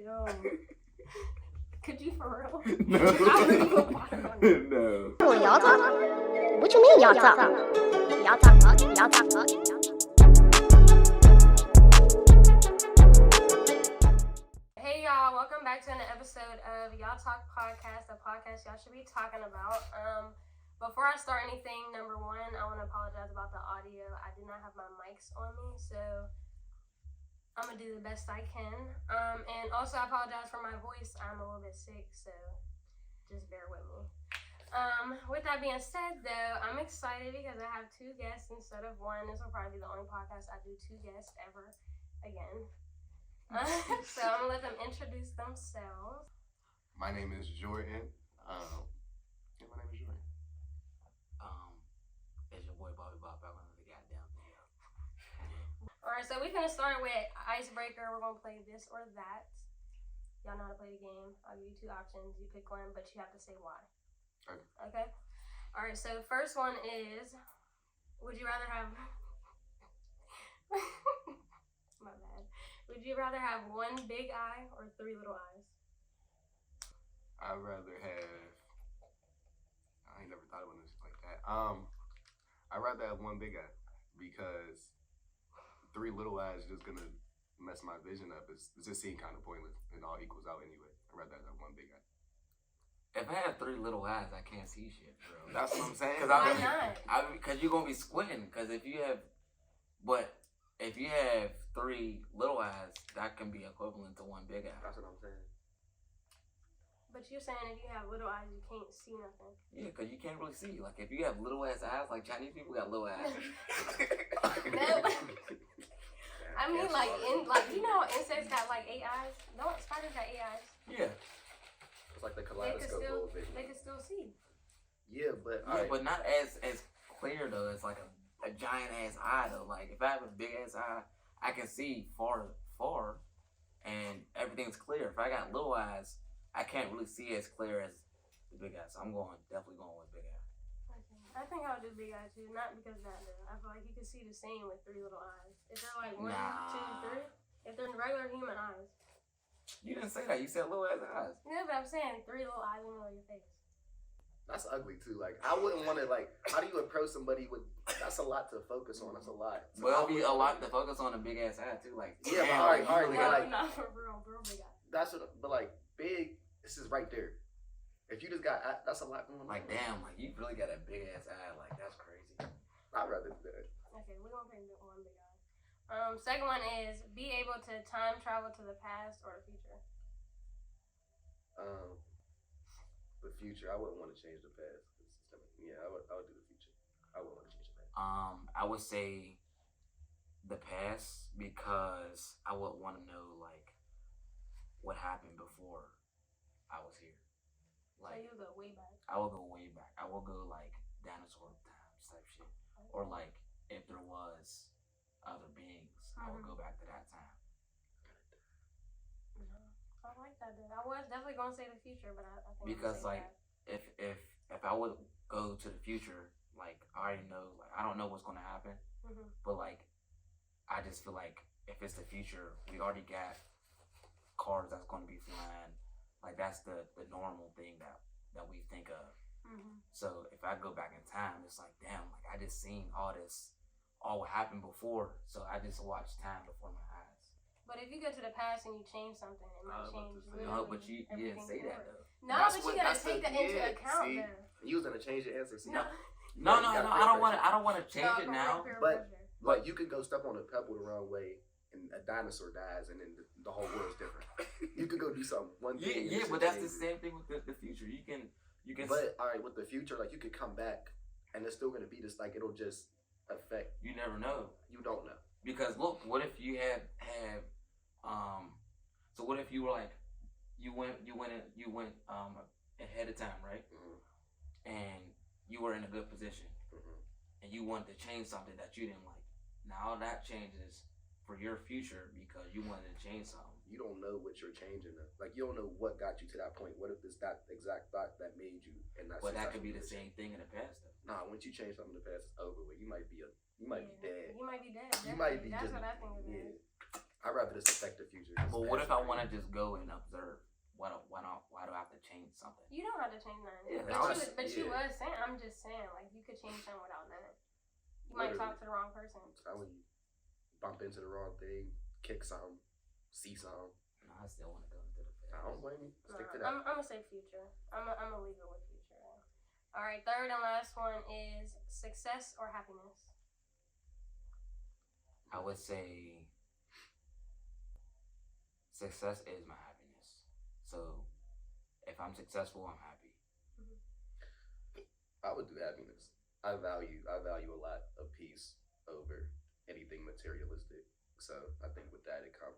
Yo. Could you for real? No. I really put water on it. No. Well, y'all talk? What you mean y'all talk? Y'all talk talking? Y'all talk talking? Hey y'all, welcome back to another episode of Y'all Talk Podcast, a podcast y'all should be talking about. Before I start anything, number one, I want to apologize about the audio. I did not have my mics on me, so I'm going to do the best I can. And also I apologize for my voice. I'm a little bit sick, so just bear with me. With that being said, though, I'm excited because I have two guests instead of one. This will probably be the only podcast I do two guests ever again. So I'm gonna let them introduce themselves. My name is Jordan. My name is Jordan. It's your boy Bobby Bob back on the goddamn video. Alright, so we're gonna start with icebreaker. We're gonna play this or that. Y'all know how to play the game. I'll give you two options. You pick one, but you have to say why. Okay? Alright, so first one is, would you rather have my bad. Would you rather have one big eye or three little eyes? I'd rather have. I ain't never thought of this like that. I'd rather have one big eye because three little eyes just gonna mess my vision up. It's just seem kind of pointless. It all equals out anyway. I'd rather have one big eye. If I have three little eyes, I can't see shit, bro. That's what I'm saying. Why not? Because you're gonna be squinting. Because if you have three little eyes, that can be equivalent to one big eye. That's what I'm saying. But you're saying if you have little eyes, you can't see nothing. Yeah, because you can't really see. Like if you have little ass eyes, like Chinese people got little eyes. No. I mean, like you know how insects got like 8 eyes? No, spiders got 8 eyes. Yeah. It's like the They kaleidoscope a little bit. can still see. Yeah, but But not as clear though. It's like a giant ass eye though. Like if I have a big ass eye, I can see far, and everything's clear. If I got little eyes, I can't really see as clear as the big eye. So I'm definitely going with big eye. Okay. I think I would do big eye too, not because of that though. I feel like you can see the same with three little eyes. If they're like 1, 2, 3, if they're regular human eyes. You didn't say that. You said little ass eyes. Yeah, but I'm saying three little eyes in the middle of your face. That's ugly too. Like I wouldn't want to like. How do you approach somebody with? That's a lot to focus on. That's a lot. So Well, it'll be a lot to focus on a big ass eye too. Like Yeah, but damn, alright, you alright, really yeah, gotta- like- not for real big eye. that's what. But like big, this is right there. If you just got, that's a lot going on. like damn, like you really got a big ass eye. Like that's crazy. I'd rather do that. Okay, we're gonna pick one big eye. Second one is be able to time travel to the past or the future. The future. I wouldn't want to change the past. Yeah, I would do the future. I wouldn't want to change the past. I would say the past because I would want to know like what happened before I was here. So you go way back. I will go way back. I will go like dinosaur times type shit, or like if there was other beings, I would go back to that time. I like that though. I was definitely gonna say the future, but I think Because I'm gonna like say if I would go to the future, like I already know, like I don't know what's gonna happen, that. but like I just feel like if it's the future, we already got cars that's gonna be flying. Like that's the normal thing that we think of. So if I go back in time, it's like damn, like I just seen all what happened before. So I just watched time before my eyes. But if you go to the past and you change something, it might change. No, but you didn't everything say that forward. though. No, That's but what- you gotta that's take the- that into yeah, account see? though. You was gonna change your answer. See? No. No, I don't want to change it now. But like you could go step on a pebble the wrong way and a dinosaur dies and then the whole world's different. You could go do something one thing. Yeah, and but that's the change it. same thing with the future. You can. But all right, with the future, like you could come back and it's still gonna be this. Like it'll just affect. You never know. You don't know. Because look, what if you have so what if you were like you went ahead of time, right? And you were in a good position, and you wanted to change something that you didn't like. Now that changes for your future because you wanted to change something. You don't know what you're changing. Like you don't know what got you to that point. What if it's that exact thought that made you? And that's But that could be the same thing in the past, though. Nah, once you change something in the past, it's over with. You might be dead. You might be dead. You might be That's just what I think of it. yeah. I'd rather just affect the future. But what if I want to just go and observe? Why do I have to change something? You don't have to change nothing. Yeah, but you was saying, I'm just saying, like, you could change something without nothing. You might talk to the wrong person. I'm telling you, bump into the wrong thing, kick something, see something. No, I still want to go into the past. I don't blame you. Stick to that. I'm gonna say future. I'm gonna leave it with future. All right, third and last one is success or happiness. I would say success is my happiness. So if I'm successful, I'm happy. I would do happiness. I value a lot of peace over anything materialistic. So I think with that it comes.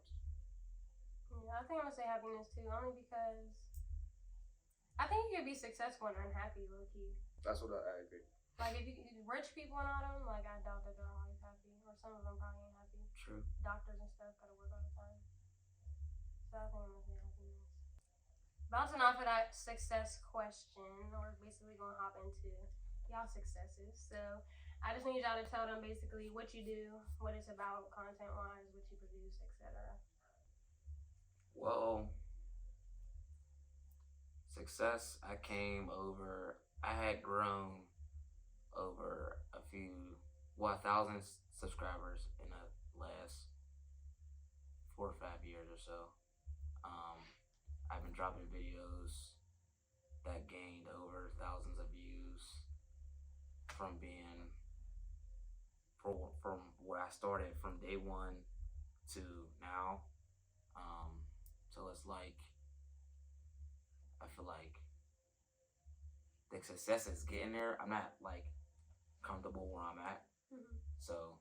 Yeah, I think I'm gonna say happiness too, only because I think you could be successful and unhappy, low key. That's what I agree. Like if you rich people and all them, like I doubt that they're always happy, or some of them probably ain't happy. True. Doctors and stuff gotta work all the time. So I think I'm gonna say happiness. Bouncing off of that success question, we're basically gonna hop into y'all successes. So I just need y'all to tell them basically what you do, what it's about, content wise, what you produce, etc. Well, success, I had grown over 1,000 subscribers in the last 4 or 5 years or so. I've been dropping videos that gained over thousands of views from where I started from day one to now. So it's like, I feel like the success is getting there. I'm not like comfortable where I'm at. So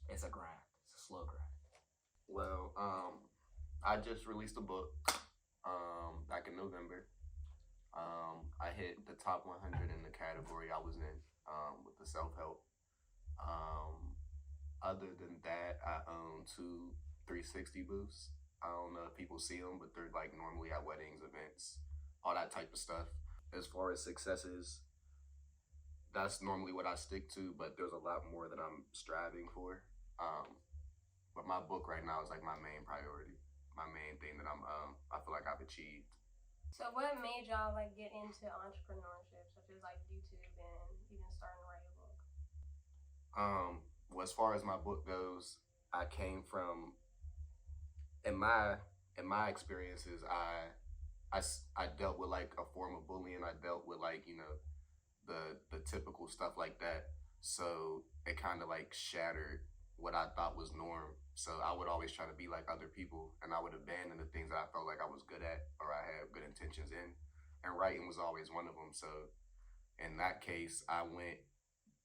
it's a grind. It's a slow grind. Well, I just released a book back in November. I hit the top 100 in the category I was in with the self-help. Other than that, I own 2 360 booths. I don't know if people see them, but they're like normally at weddings, events, all that type of stuff. As far as successes, that's normally what I stick to, but there's a lot more that I'm striving for. But my book right now is like my main priority, my main thing that I feel like I've achieved. So what made y'all like get into entrepreneurship, such as like YouTube and even starting to write a book? Well, as far as my book goes, I came from in my experiences, I dealt with like a form of bullying. I dealt with like, you know, the typical stuff like that. So it kind of like shattered what I thought was norm. So I would always try to be like other people, and I would abandon the things that I felt like I was good at or I had good intentions in. And writing was always one of them. So in that case, I went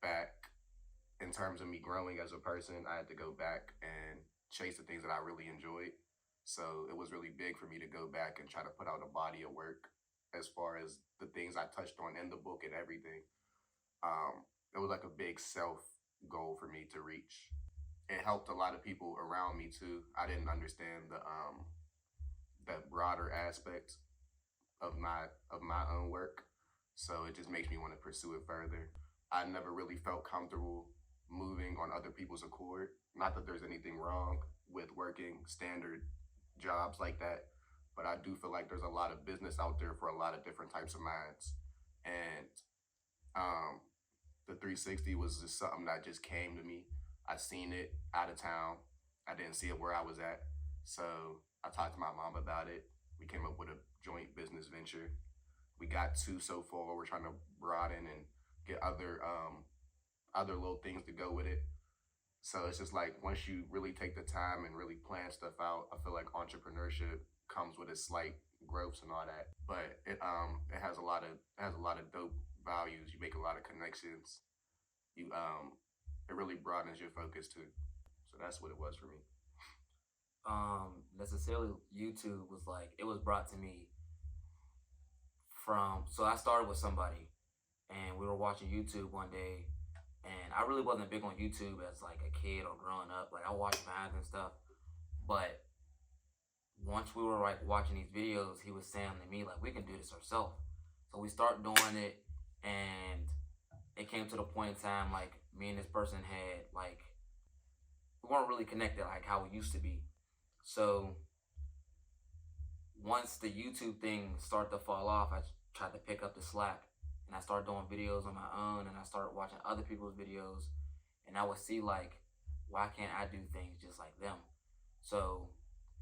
back in terms of me growing as a person. I had to go back and chase the things that I really enjoyed. So it was really big for me to go back and try to put out a body of work as far as the things I touched on in the book and everything. It was like a big self goal for me to reach. It helped a lot of people around me too. I didn't understand the broader aspect of my own work, so it just makes me want to pursue it further. I never really felt comfortable moving on other people's accord. Not that there's anything wrong with working standard jobs like that, but I do feel like there's a lot of business out there for a lot of different types of minds. And the 360 was just something that just came to me. I seen it out of town. I didn't see it where I was at. So I talked to my mom about it. We came up with a joint business venture. We got 2 so far. We're trying to broaden and get other little things to go with it. So it's just like once you really take the time and really plan stuff out, I feel like entrepreneurship comes with its slight growths and all that. But it has a lot of dope values. You make a lot of connections. It really broadens your focus too. So that's what it was for me. Necessarily YouTube was like, it was brought to me so I started with somebody and we were watching YouTube one day, and I really wasn't big on YouTube as like a kid or growing up. Like I watched Vines and stuff, but once we were like watching these videos, he was saying to me like, we can do this ourselves. So we start doing it, and it came to the point in time like me and this person had like, we weren't really connected like how we used to be. So once the YouTube thing started to fall off, I tried to pick up the slack, and I started doing videos on my own, and I started watching other people's videos, and I would see like, why can't I do things just like them? So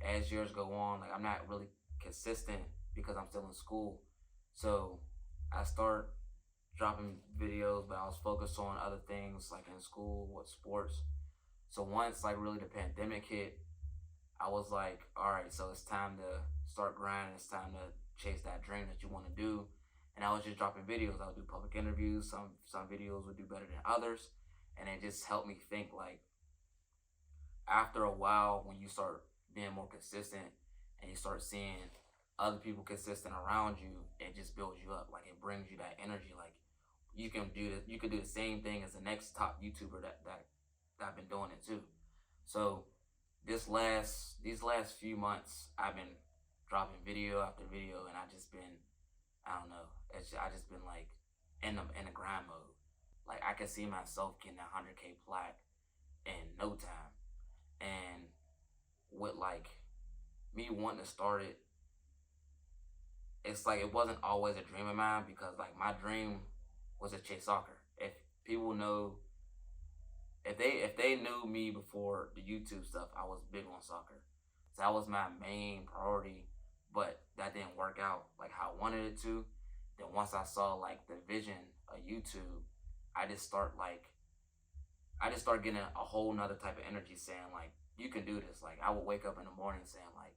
as years go on, like I'm not really consistent because I'm still in school. So I start dropping videos, but I was focused on other things like in school, with sports. So once like really the pandemic hit, I was like, all right, so it's time to start grinding. It's time to chase that dream that you want to do. And I was just dropping videos. I would do public interviews. Some videos would do better than others, and it just helped me think like, after a while, when you start being more consistent and you start seeing other people consistent around you, it just builds you up. Like it brings you that energy. Like you can do this. You can do the same thing as the next top YouTuber that I've been doing it too. So these last few months, I've been dropping video after video, and I just been, I don't know, I just been like in the grind mode. Like I can see myself getting a 100K plaque in no time, and with like me wanting to start it, it's like it wasn't always a dream of mine, because like my dream was to chase soccer. If people know, if they knew me before the YouTube stuff, I was big on soccer. So that was my main priority, but that didn't work out like how I wanted it to. Then once I saw like the vision of YouTube, I just start getting a whole nother type of energy, saying like, you can do this. Like I would wake up in the morning saying like,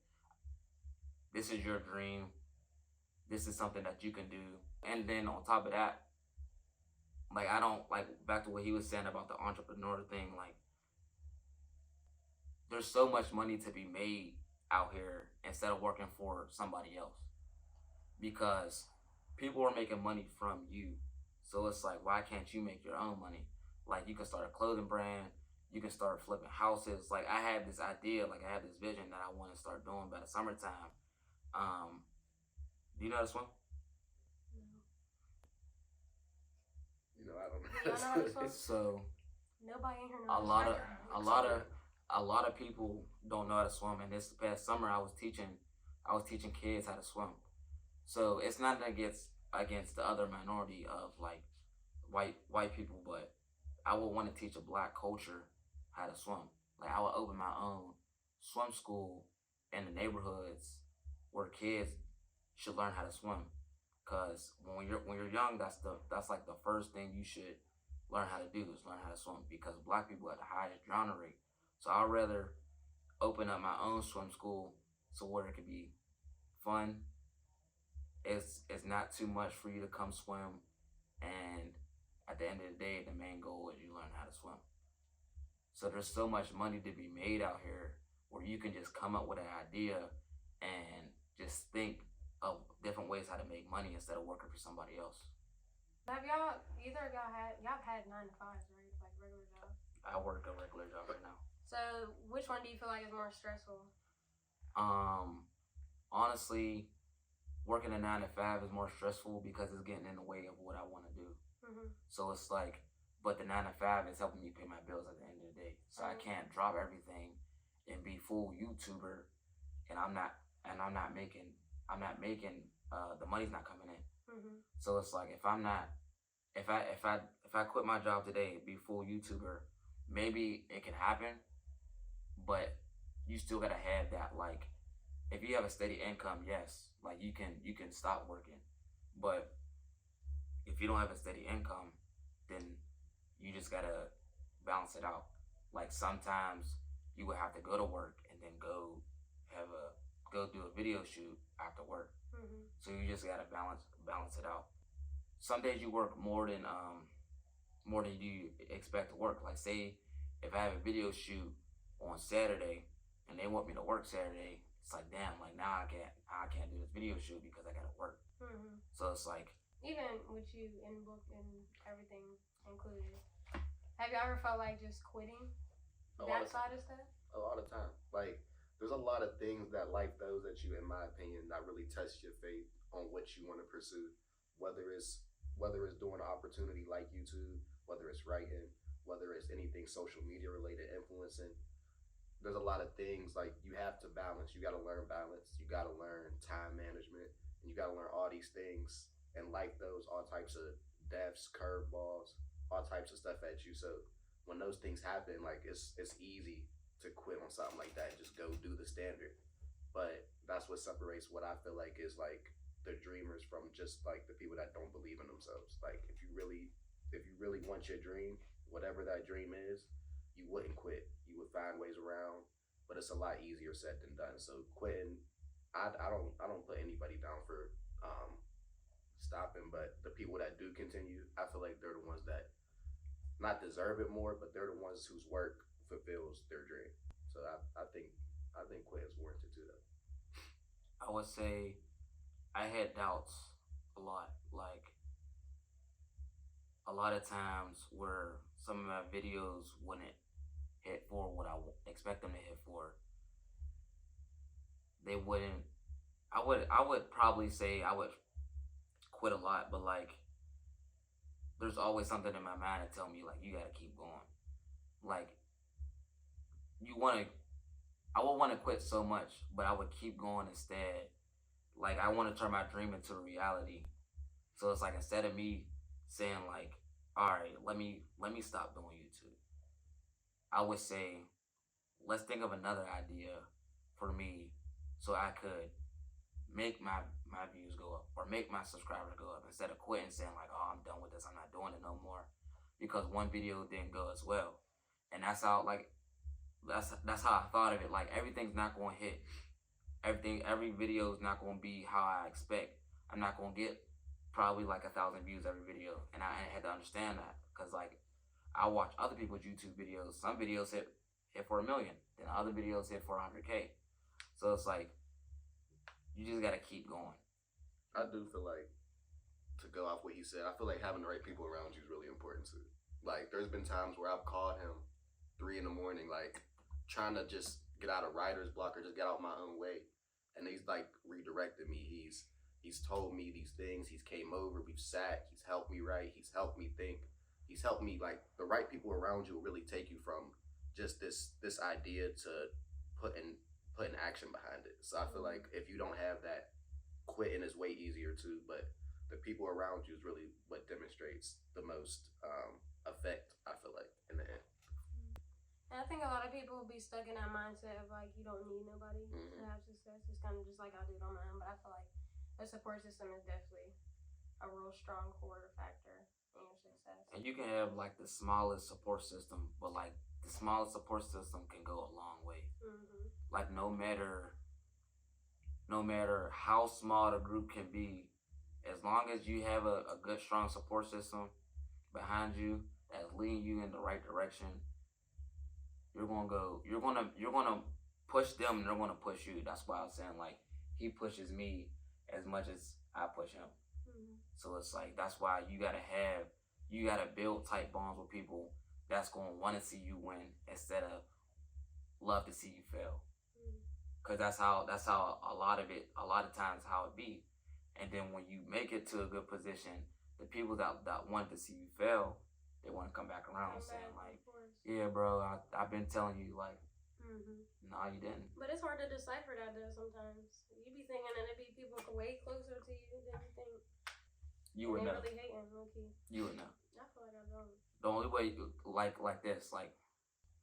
this is your dream. This is something that you can do. And then on top of that, like I don't, like back to what he was saying about the entrepreneur thing, like there's so much money to be made out here instead of working for somebody else, because people are making money from you. So it's like, why can't you make your own money? Like you can start a clothing brand, you can start flipping houses. Like I had this idea, like I had this vision that I want to start doing by the summertime. Do you know how to swim? You know, I don't Do y'all know how to swim? So Nobody in here knows. a lot of people don't know how to swim, and this past summer I was teaching kids how to swim. So it's not against the other minority of like white people, but I would want to teach a black culture how to swim. Like I would open my own swim school in the neighborhoods where kids should learn how to swim. Cause when you're young, that's like the first thing you should learn how to do, is learn how to swim, because black people have the highest drowning rate. So I'd rather open up my own swim school so where it could be fun. It's not too much for you to come swim, and at the end of the day, the main goal is you learn how to swim. So there's so much money to be made out here where you can just come up with an idea and just think of different ways how to make money instead of working for somebody else. Have either of y'all had 9 to 5s, right? Like regular jobs? I work a regular job right now. So which one do you feel like is more stressful? Honestly, working a 9 to 5 is more stressful because it's getting in the way of what I want to do. Mm-hmm. So it's like, but the 9 to 5 is helping me pay my bills at the end of the day. So I can't drop everything and be full YouTuber, and I'm not making the money's not coming in. Mm-hmm. So it's like, if I quit my job today, be full YouTuber, maybe it can happen, but you still gotta have that, like, if you have a steady income, yes, like you can stop working. But if you don't have a steady income, then you just gotta balance it out. Like sometimes you would have to go to work and then go do a video shoot after work. Mm-hmm. So you just gotta balance it out. Some days you work more than you expect to work. Like say if I have a video shoot on Saturday and they want me to work Saturday, it's like, damn, like now I can't do this video shoot because I gotta work. Mm-hmm. So it's like, even with you in book and everything included, have you ever felt like just quitting that side of stuff? A lot of time. Like there's a lot of things that life throws at you, in my opinion, that really test your faith on what you want to pursue. Whether it's doing an opportunity like YouTube, whether it's writing, whether it's anything social media related, influencing. there's a lot of things like you have to balance. You got to learn balance. You got to learn time management, and you got to learn all these things. And like those, all types of deaths, curveballs, all types of stuff at you. So when those things happen, like it's easy to quit on something like that and just go do the standard. But that's what separates what I feel like is like the dreamers from just like the people that don't believe in themselves. Like if you really want your dream, whatever that dream is, you wouldn't quit. You would find ways around, but it's a lot easier said than done. So quitting, I don't put anybody down for stopping, but the people that do continue, I feel like they're the ones that not deserve it more, but they're the ones whose work fulfills their dream. So I think quitting is warranted too, though. I would say I had doubts a lot. Like a lot of times where some of my videos wouldn't hit for what I expect them to hit for. They wouldn't. I would probably say I would quit a lot, but like there's always something in my mind to tell me like you gotta keep going. Like I would want to quit so much, but I would keep going instead. Like I want to turn my dream into a reality. So it's like instead of me saying like, all right, let me stop doing YouTube, I would say, let's think of another idea for me so I could make my views go up or make my subscribers go up instead of quitting saying like, oh, I'm done with this, I'm not doing it no more, because one video didn't go as well. And that's how I thought of it. Like everything's not going to hit. Every video is not going to be how I expect. I'm not going to get probably like 1,000 views every video, and I had to understand that because like I watch other people's YouTube videos. Some videos hit for 1 million, then other videos hit for 100K. So it's like you just gotta keep going. I do feel like, to go off what he said, I feel like having the right people around you is really important too. Like there's been times where I've called him 3 in the morning, like trying to just get out of writer's block or just get out my own way, and he's like redirected me. He's told me these things. He's came over. We've sat. He's helped me write. He's helped me think. He's helped me. Like the right people around you will really take you from just this idea to putting action behind it. So I feel like if you don't have that, quitting is way easier too. But the people around you is really what demonstrates the most effect, I feel like, in the end. And I think a lot of people will be stuck in that mindset of like you don't need nobody to have success. It's kind of just like I'll do it on my own. But I feel like a support system is definitely a real strong core factor in your success. And you can have like the smallest support system, but like the smallest support system can go a long way. Like no matter how small the group can be, as long as you have a good strong support system behind you that's leading you in the right direction, you're gonna push them and they're gonna push you. That's why I was saying like he pushes me as much as I push him. So it's like that's why you gotta build tight bonds with people that's gonna want to see you win instead of love to see you fail. Cause that's how a lot of times how it be. And then when you make it to a good position, the people that want to see you fail, they want to come back around saying like, yeah, bro, I've been telling you like, no, you didn't. But it's hard to decipher that though sometimes. You be thinking that it'd be people way closer to you than you think. You would know. Really hating, low-key. You would know. I feel like I don't. The only way, like this, like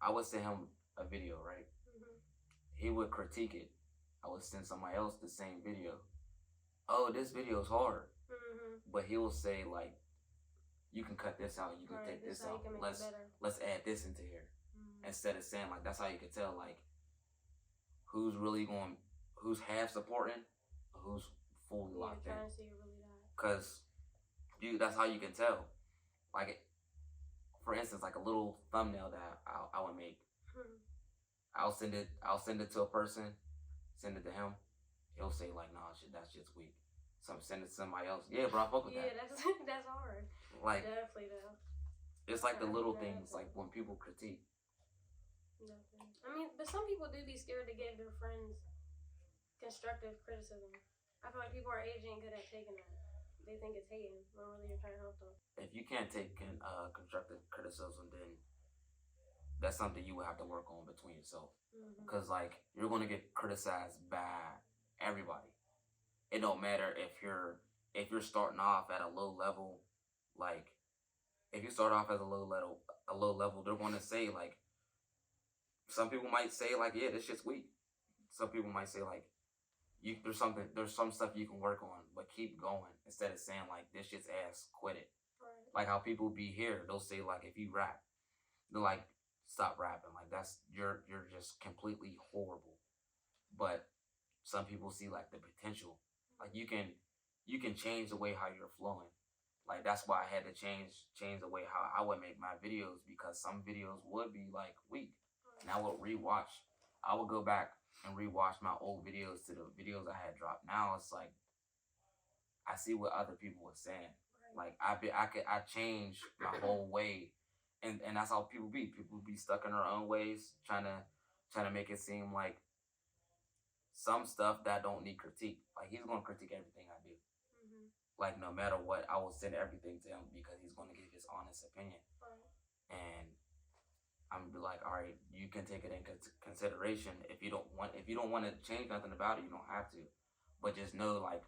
I would send him a video, right? He would critique it. I would send somebody else the same video. Oh, this video is hard. But he will say like, you can cut this out. You can take this out. Let's add this into here. Instead of saying like, that's how you can tell like who's half supporting, who's fully locked in. Cause that's how you can tell. Like, for instance, like a little thumbnail that I would make. I'll send it to a person, send it to him. He'll say like, nah, shit, that's just weak. So I'm sending it to somebody else. Yeah, bro, I fuck with that. Yeah, that's hard. Like, definitely though. It's like the little things, like when people critique. Definitely. I mean, but some people do be scared to give their friends constructive criticism. I feel like people our age ain't good at taking that. They think it's hating when really you're trying to help them. If you can't take constructive criticism, then that's something you would have to work on between yourself. Because like you're gonna get criticized by everybody. It don't matter if you're starting off at a low level. Like if you start off as a low level, they're gonna say like, some people might say like, yeah, this shit's weak. Some people might say like, there's some stuff you can work on, but keep going instead of saying like, this shit's ass, quit it. Right. Like how people be here, they'll say like, if you rap, they're like, stop rapping. Like you're just completely horrible. But some people see like the potential. Like you can change the way how you're flowing. Like that's why I had to change the way how I would make my videos, because some videos would be like weak. And I would rewatch. I would go back and rewatch my old videos to the videos I had dropped. Now it's like I see what other people were saying. Like I change my whole way, and that's how people be. People be stuck in their own ways, trying to make it seem like some stuff that don't need critique. Like he's gonna critique everything I do. Like no matter what, I will send everything to him because he's gonna give his honest opinion. And I'm gonna be like, all right, you can take it into consideration. If you don't want to change nothing about it, you don't have to. But just know, like,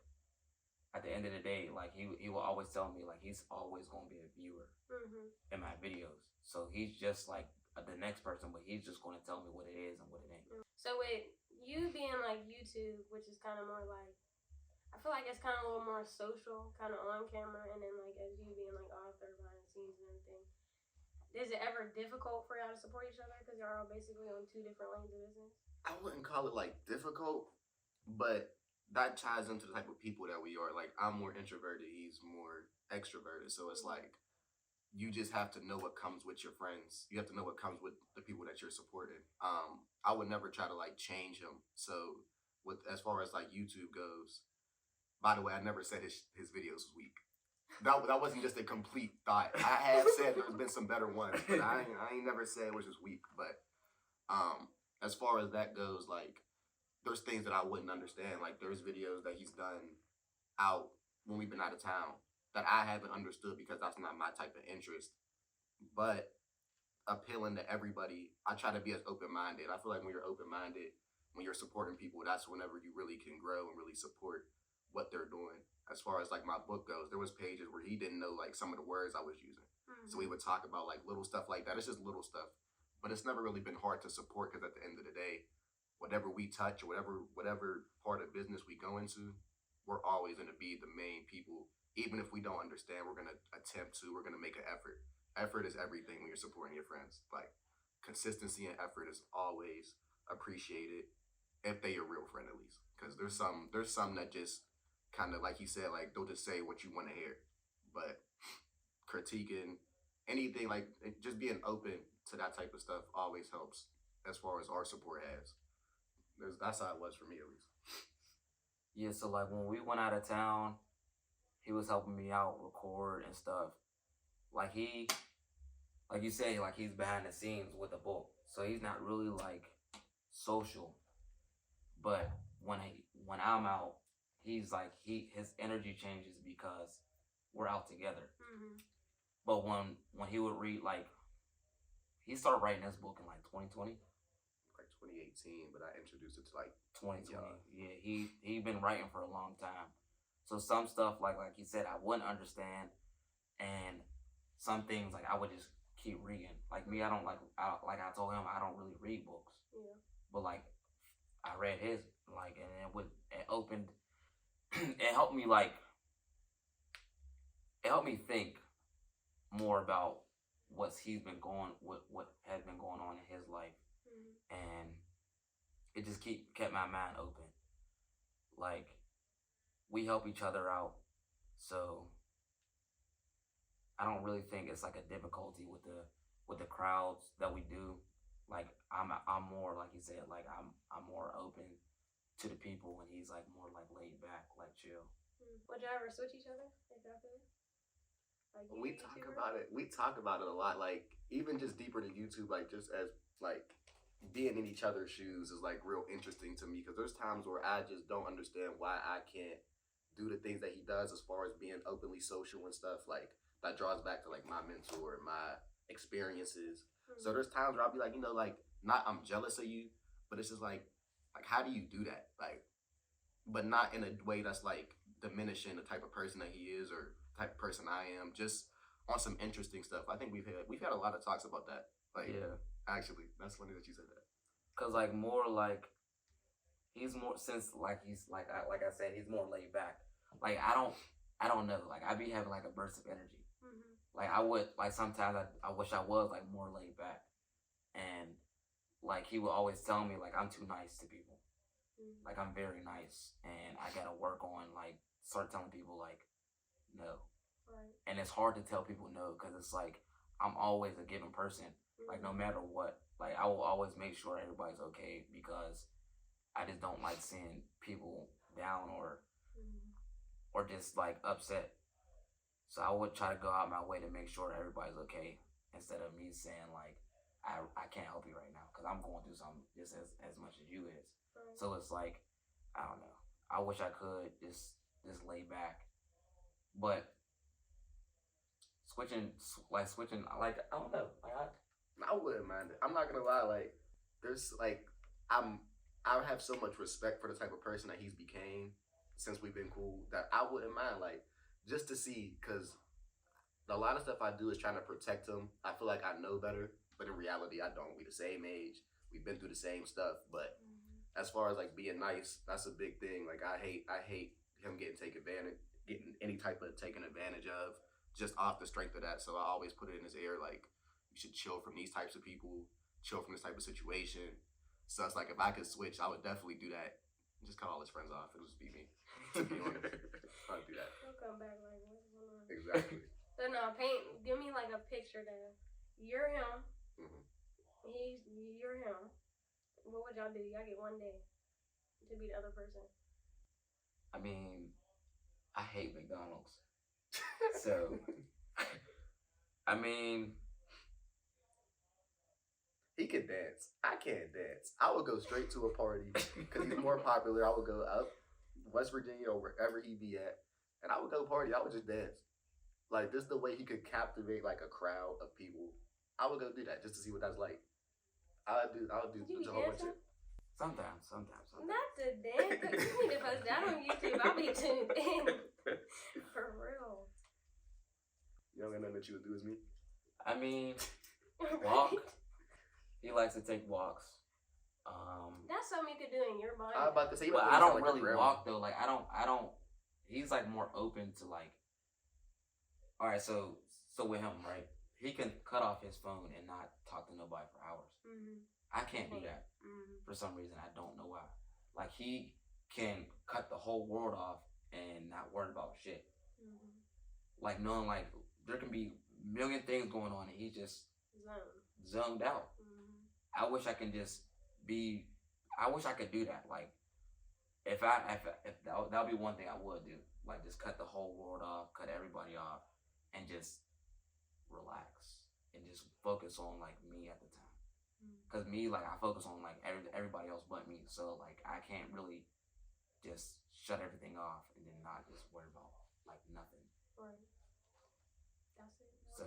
at the end of the day, like he will always tell me like he's always gonna be a viewer in my videos. So he's just like the next person, but he's just gonna tell me what it is and what it ain't. So with you being like YouTube, which is kind of more like, I feel like it's kind of a little more social, kind of on camera, and then like as you being like author, behind the scenes and everything. Is it ever difficult for y'all to support each other because y'all are basically on two different lanes of business? I wouldn't call it like difficult, but that ties into the type of people that we are. Like I'm more introverted, he's more extroverted. So it's like you just have to know what comes with your friends. You have to know what comes with the people that you're supporting. I would never try to like change him. So with as far as like YouTube goes, by the way, I never said his videos was weak. That wasn't just a complete thought. I have said there's been some better ones, but I ain't never said it was just weak. But as far as that goes, like there's things that I wouldn't understand. Like there's videos that he's done out when we've been out of town that I haven't understood because that's not my type of interest. But appealing to everybody, I try to be as open-minded. I feel like when you're open-minded, when you're supporting people, that's whenever you really can grow and really support what they're doing. As far as like my book goes, there was pages where he didn't know like some of the words I was using. So we would talk about like little stuff like that. It's just little stuff, but it's never really been hard to support because at the end of the day, whatever we touch or whatever part of business we go into, we're always going to be the main people. Even if we don't understand, we're going to we're going to make an effort. Effort is everything when you're supporting your friends. Like consistency and effort is always appreciated if they your real friend at least. Because there's some that just kind of like you said, like they'll just say what you want to hear. But critiquing anything, like just being open to that type of stuff always helps as far as our support has. That's how it was for me at least. Yeah, so like when we went out of town, he was helping me out record and stuff. Like you say, like he's behind the scenes with the book, so he's not really like social. But when I'm out, he's like his energy changes because we're out together. But when he would read, like he started writing his book in like 2020. Like 2018, but I introduced it to like 2020. Yeah, he been writing for a long time. So some stuff like you said, I wouldn't understand, and some things like I would just keep reading. Like me, I I told him I don't really read books. Yeah. But like I read his, like, and it opened it helped me think more about what has been going on in his life. And it just kept my mind open. Like we help each other out, so I don't really think it's like a difficulty with the crowds that we do. Like I'm more, like you said, like I'm more open to the people when he's like more like laid back, like chill. Would y'all ever switch each other exactly? Like we talk about it a lot. Like even just deeper than YouTube, like just as like being in each other's shoes is like real interesting to me because there's times where I just don't understand why I can't do the things that he does as far as being openly social and stuff. Like that draws back to like my mentor, my experiences. So there's times where I'll be like, like not I'm jealous of you, but it's just like how do you do that? Like, but not in a way that's like diminishing the type of person that he is or type of person I am. Just on some interesting stuff. I think we've had a lot of talks about that. Like, Yeah. actually, that's funny that you said that. Cause like more like he's more since like he's like I said he's more laid back. Like I don't know. Like I be having like a burst of energy. Like I would like sometimes I wish I was like more laid back, and like he would always tell me like I'm too nice to people. Like I'm very nice, and I gotta work on like start telling people like no. Right. And it's hard to tell people no because it's like I'm always a giving person. Like no matter what, like I will always make sure everybody's okay because I just don't like seeing people down or just like upset. So I would try to go out my way to make sure everybody's okay instead of me saying like I can't help you right now because I'm going through something just as much as you is. Right. So it's like I don't know. I wish I could just lay back, but switching like I don't know. Like I wouldn't mind it. I'm not gonna lie. Like, there's like I have so much respect for the type of person that he's became since we've been cool that I wouldn't mind like just to see because a lot of stuff I do is trying to protect him. I feel like I know better, but in reality I don't. We the same age. We've been through the same stuff, but as far as like being nice, that's a big thing. Like I hate him getting any type of taken advantage of just off the strength of that. So I always put it in his ear like you should chill from these types of people, chill from this type of situation. So it's like if I could switch, I would definitely do that. Just cut all his friends off. It'll just be me. To be honest, I'd do that. He'll come back like what's going on? Exactly. So no, give me like a picture there. You're him. You're him. What would y'all do? Y'all get one day to be the other person. I mean, I hate McDonald's. So, I mean, he can dance. I can't dance. I would go straight to a party because he's more popular. I would go up West Virginia or wherever he be at, and I would go party. I would just dance. Like this, is the way he could captivate like a crowd of people. I would go do that just to see what that's like. I'll do You be the whole bunch of. dancing? sometimes. Not to dance. You need to post that on YouTube. I'll be tuned in. For real. You don't got nothing that you would do as me. I mean, walk. He likes to take walks. That's something you could do in your body. I was about to say, But I don't really walk though. Like I don't. He's like more open to like. All right, so with him, right? He can cut off his phone and not talk to nobody for hours. I can't do that for some reason. I don't know why. Like he can cut the whole world off and not worry about shit. Like knowing like there can be a million things going on and he just zoned out. I wish I can just be. I wish I could do that. Like if that would be one thing I would do. Like just cut the whole world off, cut everybody off, and just relax and just focus on like me at the time. Cause me, like I focus on like everybody else but me. So like I can't really just shut everything off and then not just worry about like nothing. Right. That's it. So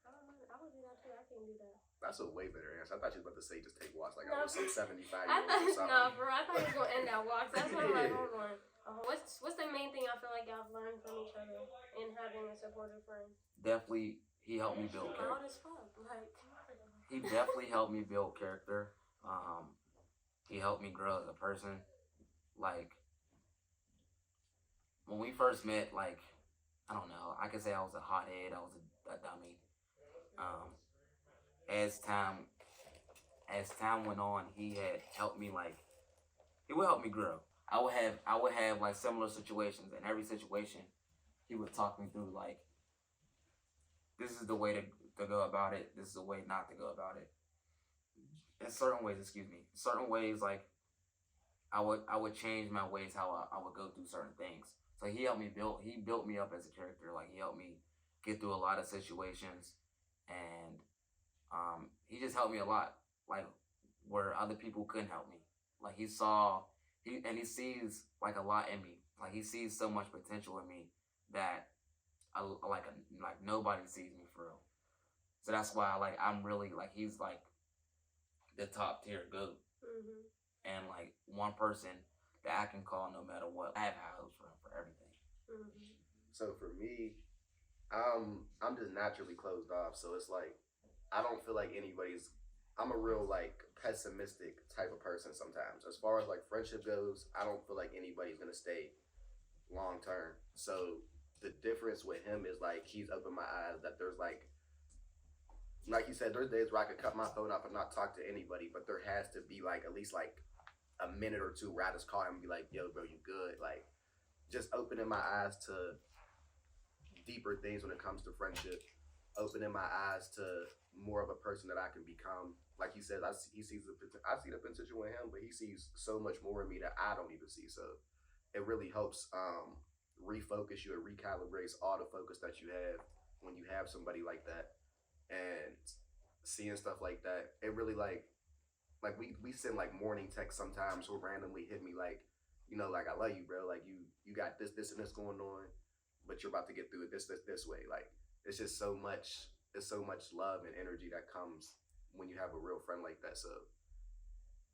I would do that too. I can't do that. That's a way better answer. I thought you were about to say just take walks like No. I was some 75 I year old or thought something. no, bro. I thought it was gonna end at walks. That's what I'm like. Hold on. What's the main thing I feel like y'all have learned from each other in having a supportive friend? definitely he helped me build character. Loud as fuck. Like He definitely helped me build character. He helped me grow as a person. Like when we first met, like I don't know, I could say I was a hothead, I was a dummy. As time went on, he had helped me he would help me grow. I would have like similar situations, and every situation he would talk me through like this is the way to go about it, this is the way not to go about it. In certain ways, like I would change my ways how I would go through certain things. So he built me up as a character. Like he helped me get through a lot of situations, and he just helped me a lot, like where other people couldn't help me. Like he sees like a lot in me. Like he sees so much potential in me that like nobody sees me for real. So that's why I'm really like he's like the top tier goat, and like one person that I can call no matter what. I have high hopes for him for everything. So for me, I'm just naturally closed off. So it's like I don't feel like anybody's. I'm a real like pessimistic type of person sometimes. As far as like friendship goes, I don't feel like anybody's gonna stay long term. So the difference with him is like he's opened my eyes that there's like you said, there's days where I could cut my phone off and not talk to anybody, but there has to be like at least like a minute or two where I just call him and be like, yo, bro, you good? Like just opening my eyes to deeper things when it comes to friendship, opening my eyes to more of a person that I can become. Like you said, I see the potential in him, but he sees so much more in me that I don't even see. So it really helps refocus you. It recalibrates all the focus that you have when you have somebody like that, and seeing stuff like that. It really like we send like morning texts sometimes. He'll randomly hit me like, like I love you, bro. Like you got this and this going on, but you're about to get through it this way. Like it's just so much. There's so much love and energy that comes when you have a real friend like that. So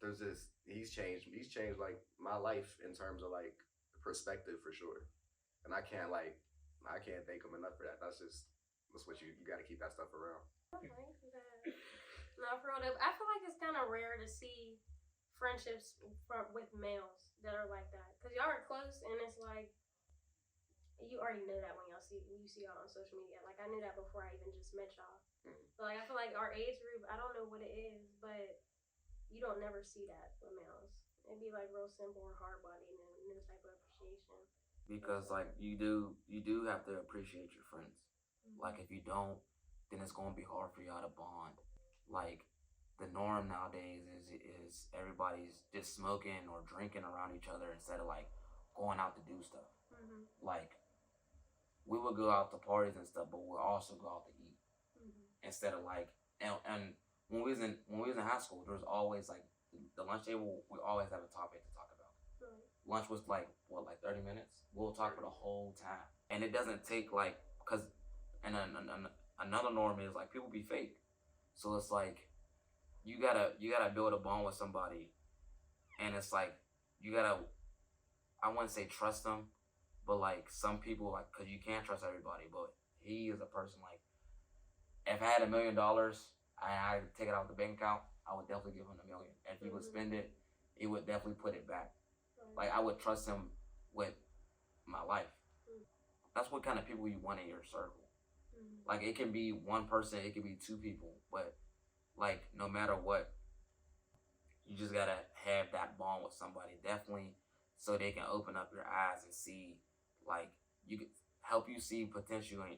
there's this. He's changed like my life in terms of like perspective for sure. And I can't thank him enough for that. That's what you got to keep that stuff around. No, for real. I feel like it's kind of rare to see friendships with males that are like that, because y'all are close, and it's like you already know that when you see y'all on social media. Like I knew that before I even just met y'all. But like I feel like our age group, I don't know what it is, but you don't never see that with males. It'd be like real simple or hard body and no type of appreciation. Because like you do have to appreciate your friends. Like if you don't, then it's gonna be hard for y'all to bond. Like the norm nowadays is everybody's just smoking or drinking around each other instead of like going out to do stuff. Like we would go out to parties and stuff, but we'll also go out to eat instead of like and when we was in high school, there was always like the lunch table. We always have a topic to talk about. Lunch was like 30 minutes. We'll talk for the whole time, and it doesn't take like and another norm is like people be fake, so it's like you gotta build a bond with somebody, and it's like you gotta, I wouldn't say trust them, but like some people, like, cause you can't trust everybody, but he is a person like if I had $1 million and I had to take it out of the bank account, I would definitely give him $1 million. And if he would spend it, he would definitely put it back. Like I would trust him with my life. That's what kind of people you want in your circle. Like it can be one person, it can be two people, but like no matter what, you just gotta have that bond with somebody, definitely, so they can open up your eyes and see, like you can help you see potential in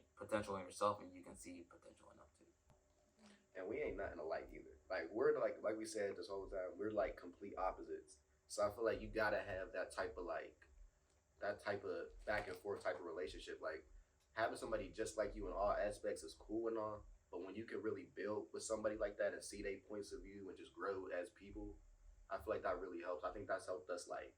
yourself, and you can see potential in them too. And we ain't nothing alike either. Like we're like we said this whole time, we're like complete opposites. So I feel like you gotta have that type of back and forth type of relationship. Like having somebody just like you in all aspects is cool and all, but when you can really build with somebody like that and see their points of view and just grow as people, I feel like that really helps. I think that's helped us like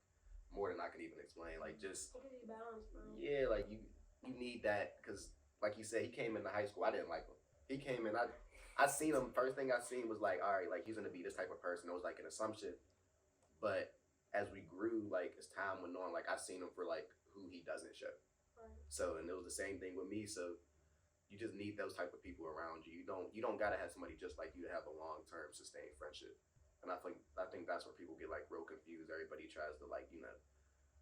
more than I can even explain. Like just Balance, bro. Yeah, like you need that, because like you said, he came into high school. I didn't like him. He came in. I seen him. First thing I seen was like, all right, like he's gonna be this type of person. It was like an assumption, but as we grew, like as time went on, like I seen him for like who he doesn't show. So, and it was the same thing with me. So you just need those type of people around you. You don't gotta have somebody just like you to have a long term sustained friendship. And I think that's where people get like real confused. Everybody tries to like,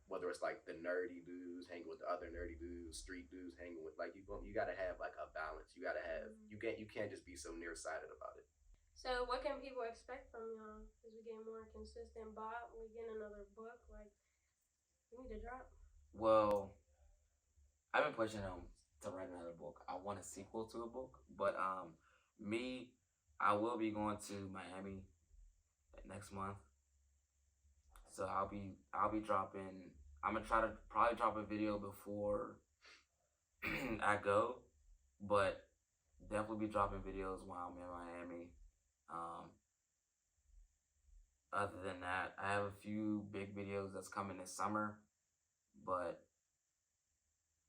whether it's like the nerdy dudes hanging with the other nerdy dudes, street dudes hanging with, like you gotta have like a balance. You gotta have you can't just be so nearsighted about it. So what can people expect from y'all as we get more consistent? Bob, we get another book. Like we need to drop. Well, I've been pushing him to write another book. I want a sequel to a book, but I will be going to Miami next month, so I'll be dropping. I'm gonna try to probably drop a video before I go, but definitely be dropping videos while I'm in Miami. Other than that, I have a few big videos that's coming this summer, but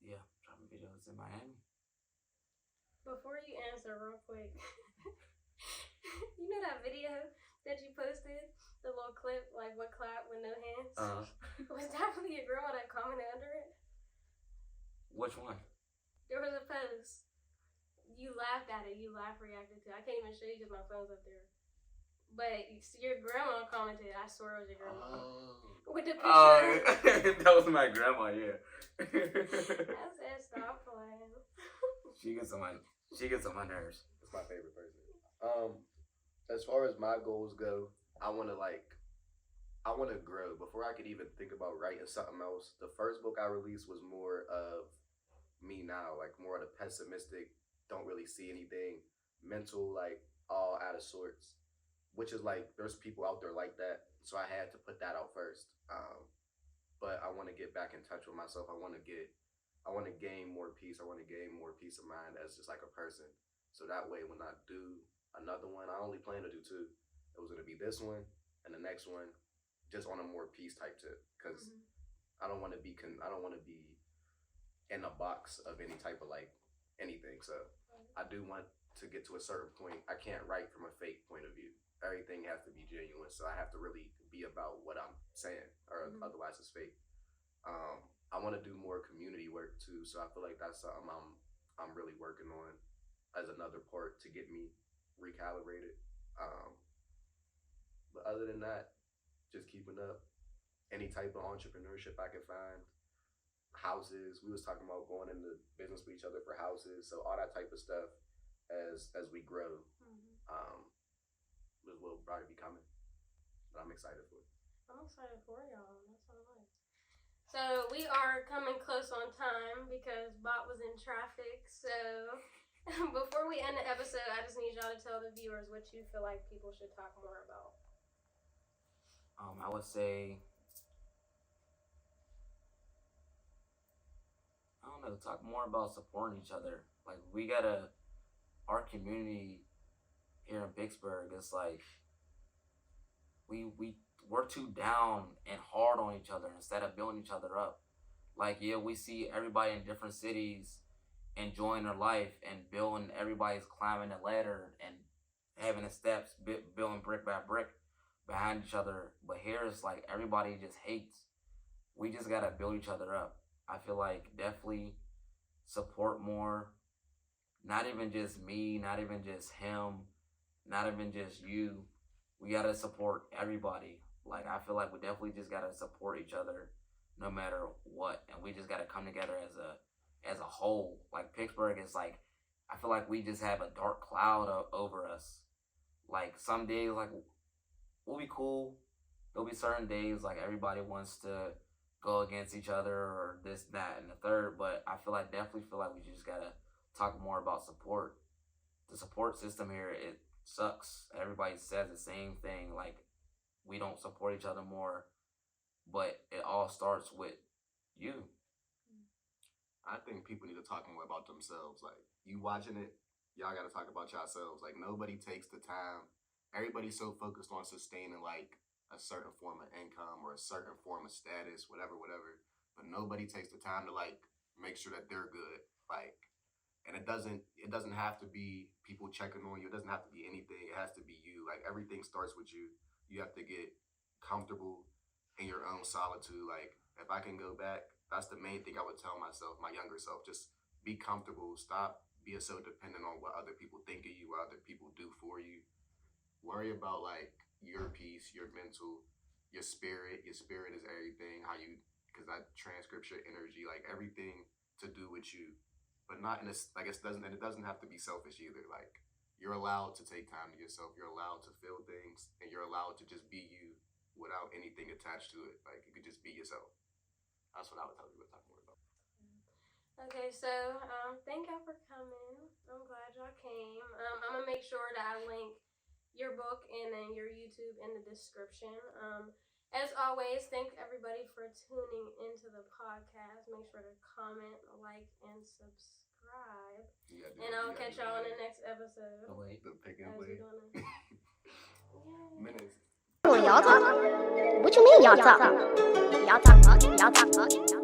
yeah, dropping videos in Miami. Before you answer real quick, You know that video that you posted? The little clip, like what clap with no hands? Was that really a girl that commented under it? Which one? There was a post. You laughed at it. You reacted to it. I can't even show you because my phone's up there. But your grandma commented. I swear it was your grandma. With the picture. That was my grandma, yeah. I said, stop playing. She gets on my nerves. That's my favorite person. As far as my goals go, I want to grow. Before I could even think about writing something else, the first book I released was more of me now, like more of the pessimistic, don't really see anything, mental, like all out of sorts, which is like, there's people out there like that. So I had to put that out first. But I want to get back in touch with myself. I want to gain more peace. I want to gain more peace of mind as just like a person. So that way, when I do another one, I only plan to do 2. It was going to be this one and the next one, just on a more peace type tip. Because I don't want to be in a box of any type of like anything. So I do want to get to a certain point. I can't write from a fake point of view. Everything has to be genuine. So I have to really be about what I'm saying, or otherwise it's fake. I want to do more community work too. So I feel like that's something I'm really working on as another part to get me recalibrated. But other than that, just keeping up. Any type of entrepreneurship I can find. Houses. We was talking about going into business with each other for houses. So all that type of stuff as we grow, will probably be coming. But I'm excited for it. I'm excited for y'all. That's so nice. So we are coming close on time because Bot was in traffic. So before we end the episode, I just need y'all to tell the viewers what you feel like people should talk more about. I would say, I don't know, talk more about supporting each other. Like, our community here in Vicksburg, it's like, we're too down and hard on each other instead of building each other up. Like, yeah, we see everybody in different cities enjoying their life and building, everybody's climbing the ladder and having the steps, building brick by brick behind each other. But here it's like everybody just hates. We just gotta build each other up. I feel like definitely support more. Not even just me, not even just him, not even just you. We gotta support everybody. Like, I feel like we definitely just gotta support each other no matter what. And we just gotta come together as a whole. Like, Pittsburgh is like, I feel like we just have a dark cloud over us. Like, some days, like, we'll be cool. There'll be certain days, like, everybody wants to go against each other or this, that, and the third. But I definitely feel like we just gotta talk more about support. The support system here, it sucks. Everybody says the same thing. Like, we don't support each other more. But it all starts with you. I think people need to talk more about themselves. Like, you watching it, y'all got to talk about yourselves. Like, nobody takes the time. Everybody's so focused on sustaining, like, a certain form of income or a certain form of status, whatever. But nobody takes the time to, like, make sure that they're good. Like, and it doesn't have to be people checking on you. It doesn't have to be anything. It has to be you. Like, everything starts with you. You have to get comfortable in your own solitude. Like, if I can go back, that's the main thing I would tell myself, my younger self. Just be comfortable. Stop being so dependent on what other people think of you, what other people do for you. Worry about, like, your peace, your mental, your spirit. Your spirit is everything. Because that transcripts your energy, like, everything to do with you. But not in this, like, it doesn't have to be selfish either. Like, you're allowed to take time to yourself. You're allowed to feel things, and you're allowed to just be you without anything attached to it. Like, you could just be yourself. That's what I would tell you to talk more about. Okay, so thank y'all for coming. I'm glad y'all came. I'm gonna make sure that I link your book and then your YouTube in the description. As always, thank everybody for tuning into the podcast. Make sure to comment, like, and subscribe. And I'll catch y'all on the next episode. Oh, wait. The pick and play. Minutes. Y'all talk? What you mean y'all talk? Y'all talk talking? Y'all talk talking?